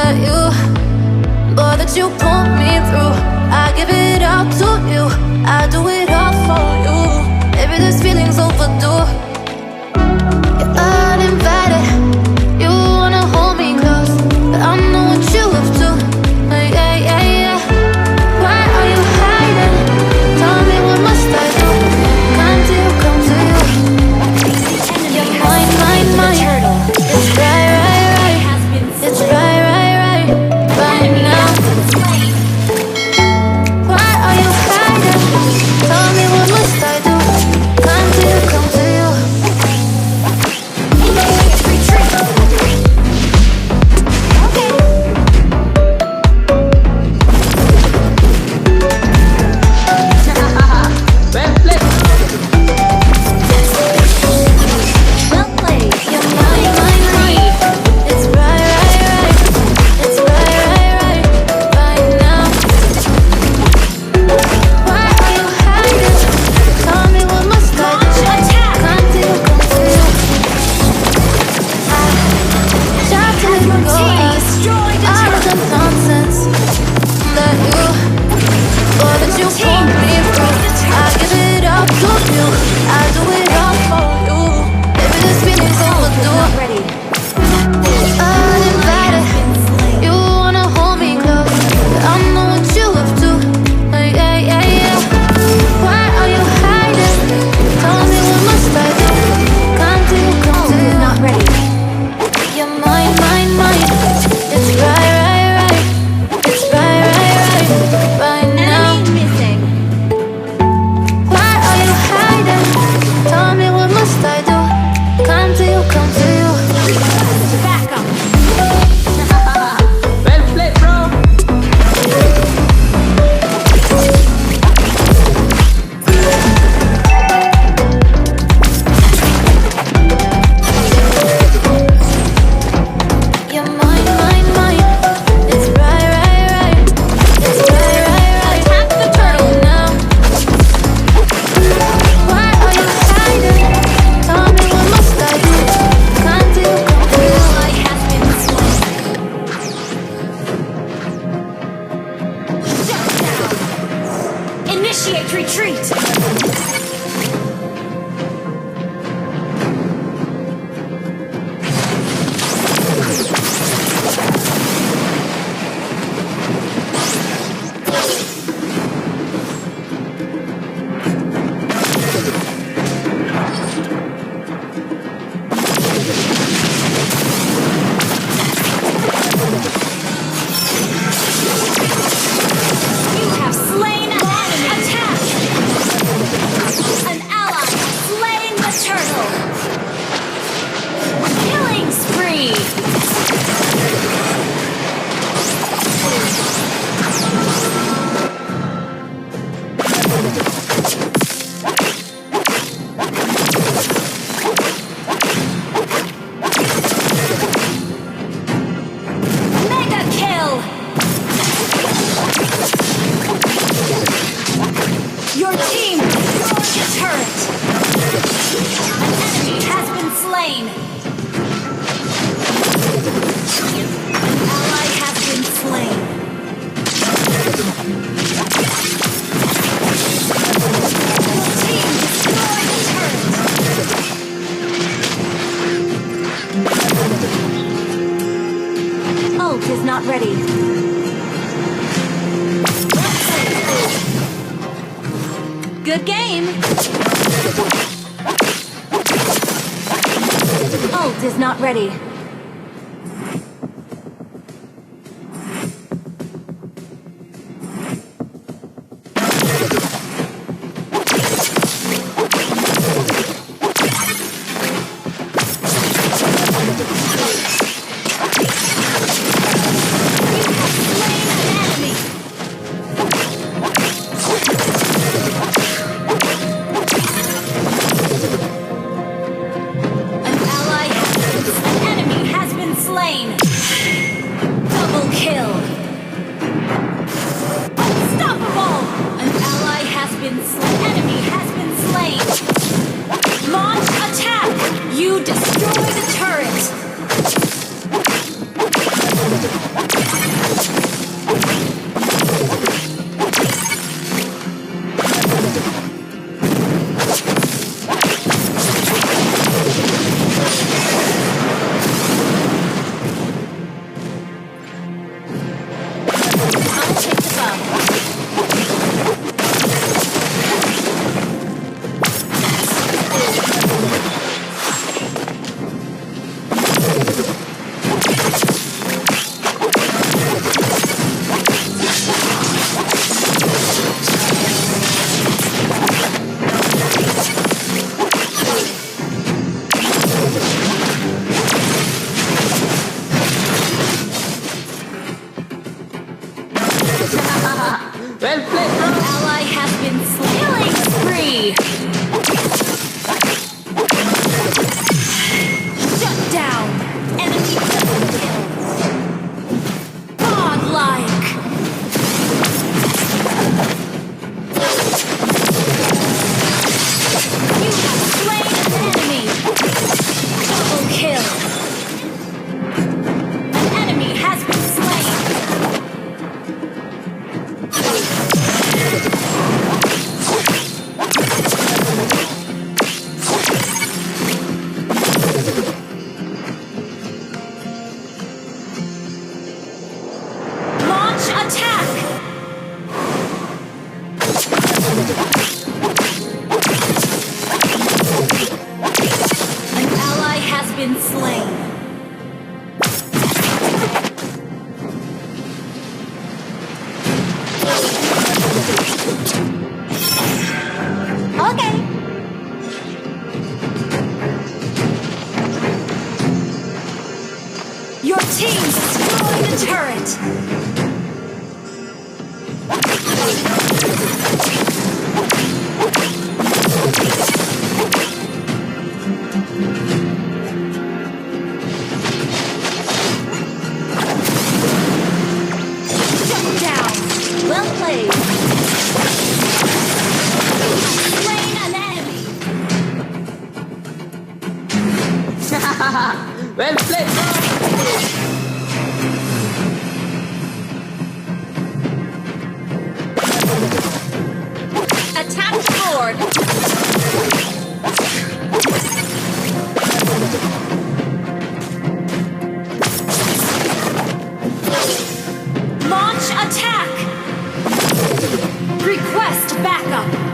that boy, that you pulled me through. I give it all to you, I do it all for you. Maybe this feeling's overdue. You're uninvited, you wanna hold me close, but I know what you up to. Yeah, yeah, yeah. Why are you hiding? Tell me what must I do? Come to you, come to you. You're mine, mine, mine. It's right, right, right. It's right, right, right. Right now. Why are you hiding? Tell me what must I do? Come to you, come to you. Good game. Ult is not ready. An ally has been slain. Okay. Your team destroyed the turret. Shut down. Well played. Slain an enemy. Well played, bro. Attack the board. Launch attack. Request backup.